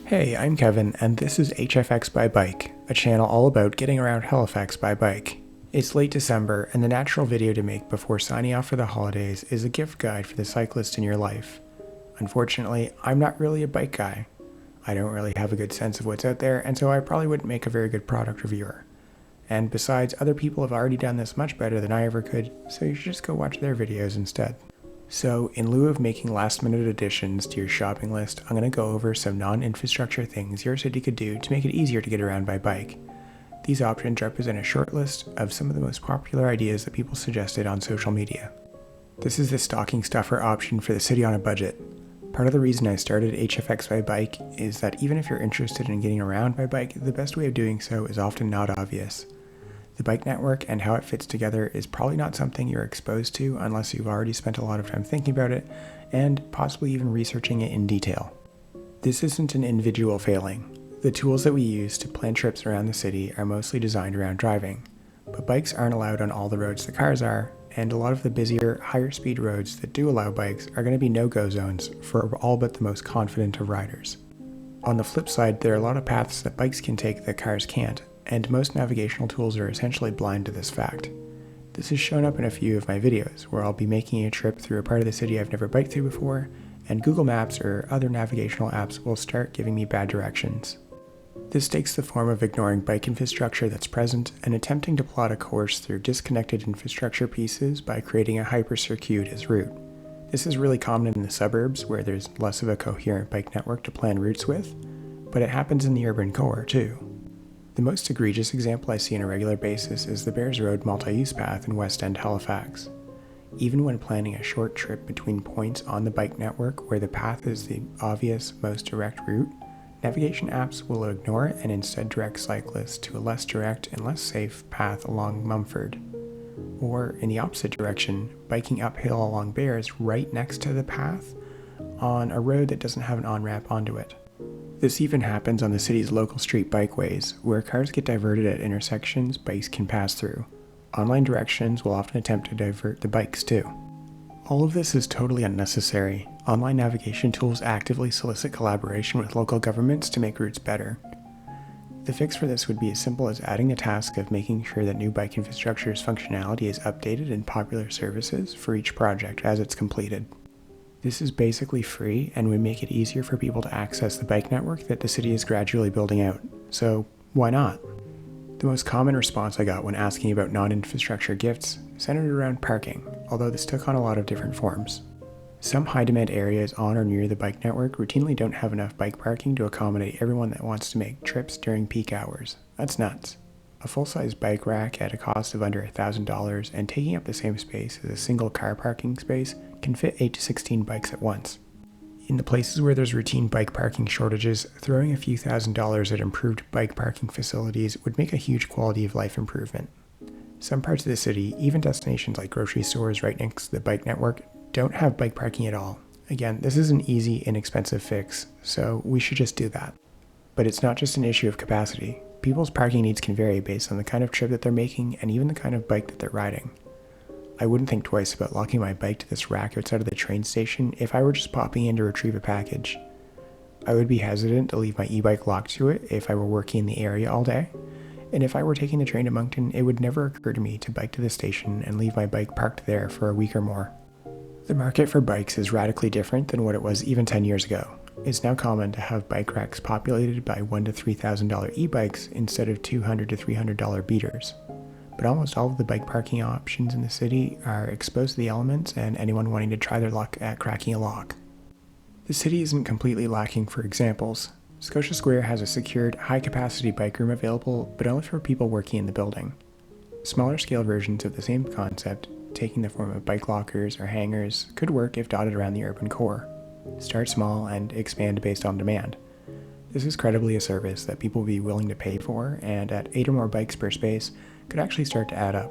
Hey, I'm Kevin, and this is HFX By Bike, a channel all about getting around Halifax by bike. It's late December, and the natural video to make before signing off for the holidays is a gift guide for the cyclist in your life. Unfortunately, I'm not really a bike guy. I don't really have a good sense of what's out there, and so I probably wouldn't make a very good product reviewer. And besides, other people have already done this much better than I ever could, so you should just go watch their videos instead. So, in lieu of making last-minute additions to your shopping list, I'm going to go over some non-infrastructure things your city could do to make it easier to get around by bike. These options represent a short list of some of the most popular ideas that people suggested on social media. This is the stocking stuffer option for the city on a budget. Part of the reason I started HFX by Bike is that even if you're interested in getting around by bike, the best way of doing so is often not obvious. The bike network and how it fits together is probably not something you're exposed to unless you've already spent a lot of time thinking about it and possibly even researching it in detail. This isn't an individual failing. The tools that we use to plan trips around the city are mostly designed around driving, but bikes aren't allowed on all the roads the cars are, and a lot of the busier, higher speed roads that do allow bikes are going to be no-go zones for all but the most confident of riders. On the flip side, there are a lot of paths that bikes can take that cars can't, and most navigational tools are essentially blind to this fact. This has shown up in a few of my videos, where I'll be making a trip through a part of the city I've never biked through before, and Google Maps or other navigational apps will start giving me bad directions. This takes the form of ignoring bike infrastructure that's present and attempting to plot a course through disconnected infrastructure pieces by creating a hypercircuitous route. This is really common in the suburbs, where there's less of a coherent bike network to plan routes with, but it happens in the urban core too. The most egregious example I see on a regular basis is the Bears Road multi-use path in West End Halifax. Even when planning a short trip between points on the bike network where the path is the obvious, most direct route, navigation apps will ignore it and instead direct cyclists to a less direct and less safe path along Mumford. Or, in the opposite direction, biking uphill along Bears right next to the path on a road that doesn't have an on-ramp onto it. This even happens on the city's local street bikeways, where cars get diverted at intersections bikes can pass through. Online directions will often attempt to divert the bikes too. All of this is totally unnecessary. Online navigation tools actively solicit collaboration with local governments to make routes better. The fix for this would be as simple as adding the task of making sure that new bike infrastructure's functionality is updated in popular services for each project as it's completed. This is basically free and would make it easier for people to access the bike network that the city is gradually building out. So why not? The most common response I got when asking about non-infrastructure gifts centered around parking, although this took on a lot of different forms. Some high-demand areas on or near the bike network routinely don't have enough bike parking to accommodate everyone that wants to make trips during peak hours. That's nuts. A full-size bike rack at a cost of under $1,000 and taking up the same space as a single car parking space can fit 8 to 16 bikes at once. In the places where there's routine bike parking shortages, throwing a few $1,000s at improved bike parking facilities would make a huge quality of life improvement. Some parts of the city, even destinations like grocery stores right next to the bike network, don't have bike parking at all. Again, this is an easy, inexpensive fix, so we should just do that. But it's not just an issue of capacity. People's parking needs can vary based on the kind of trip that they're making and even the kind of bike that they're riding. I wouldn't think twice about locking my bike to this rack outside of the train station if I were just popping in to retrieve a package. I would be hesitant to leave my e-bike locked to it if I were working in the area all day, and if I were taking the train to Moncton, it would never occur to me to bike to the station and leave my bike parked there for a week or more. The market for bikes is radically different than what it was even 10 years ago. It's now common to have bike racks populated by $1,000 to $3,000 e-bikes instead of $200 to $300 beaters. But almost all of the bike parking options in the city are exposed to the elements and anyone wanting to try their luck at cracking a lock. The city isn't completely lacking for examples. Scotia Square has a secured, high-capacity bike room available, but only for people working in the building. Smaller scale versions of the same concept, taking the form of bike lockers or hangars, could work if dotted around the urban core. Start small and expand based on demand. This is credibly a service that people will be willing to pay for, and at 8 or more bikes per space, could actually start to add up.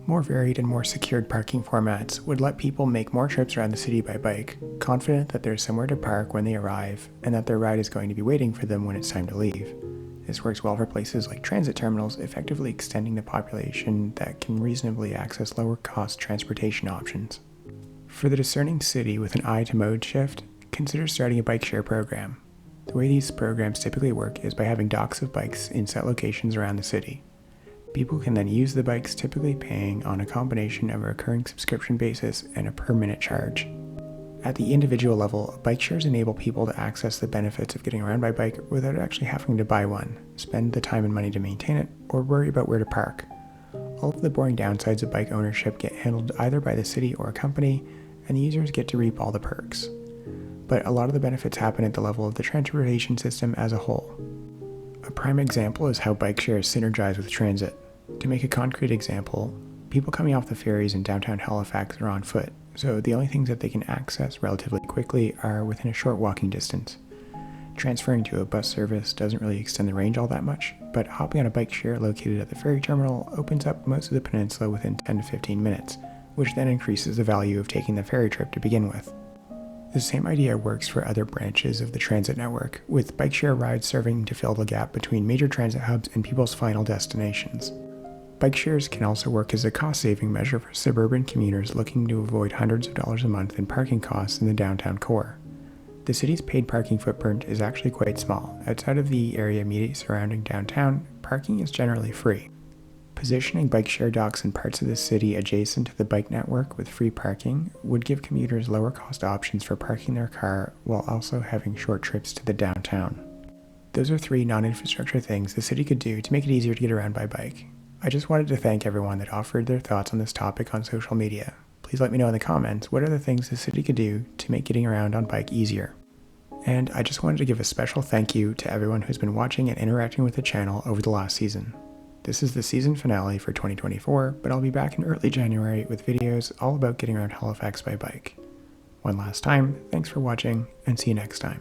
More varied and more secured parking formats would let people make more trips around the city by bike, confident that there's somewhere to park when they arrive, and that their ride is going to be waiting for them when it's time to leave. This works well for places like transit terminals, effectively extending the population that can reasonably access lower-cost transportation options. For the discerning city with an eye to mode shift, consider starting a bike share program. The way these programs typically work is by having docks of bikes in set locations around the city. People can then use the bikes, typically paying on a combination of a recurring subscription basis and a per-minute charge. At the individual level, bike shares enable people to access the benefits of getting around by bike without actually having to buy one, spend the time and money to maintain it, or worry about where to park. All of the boring downsides of bike ownership get handled either by the city or a company, and users get to reap all the perks. But a lot of the benefits happen at the level of the transportation system as a whole. A prime example is how bike shares synergize with transit. To make a concrete example, people coming off the ferries in downtown Halifax are on foot, so the only things that they can access relatively quickly are within a short walking distance. Transferring to a bus service doesn't really extend the range all that much, but hopping on a bike share located at the ferry terminal opens up most of the peninsula within 10 to 15 minutes, which then increases the value of taking the ferry trip to begin with. The same idea works for other branches of the transit network, with bike share rides serving to fill the gap between major transit hubs and people's final destinations. Bike shares can also work as a cost-saving measure for suburban commuters looking to avoid hundreds of dollars a month in parking costs in the downtown core. The city's paid parking footprint is actually quite small. Outside of the area immediately surrounding downtown, parking is generally free. Positioning bike share docks in parts of the city adjacent to the bike network with free parking would give commuters lower cost options for parking their car while also having short trips to the downtown. Those are 3 non-infrastructure things the city could do to make it easier to get around by bike. I just wanted to thank everyone that offered their thoughts on this topic on social media. Please let me know in the comments what are the things the city could do to make getting around on bike easier. And I just wanted to give a special thank you to everyone who's been watching and interacting with the channel over the last season. This is the season finale for 2024, but I'll be back in early January with videos all about getting around Halifax by bike. One last time, thanks for watching, and see you next time.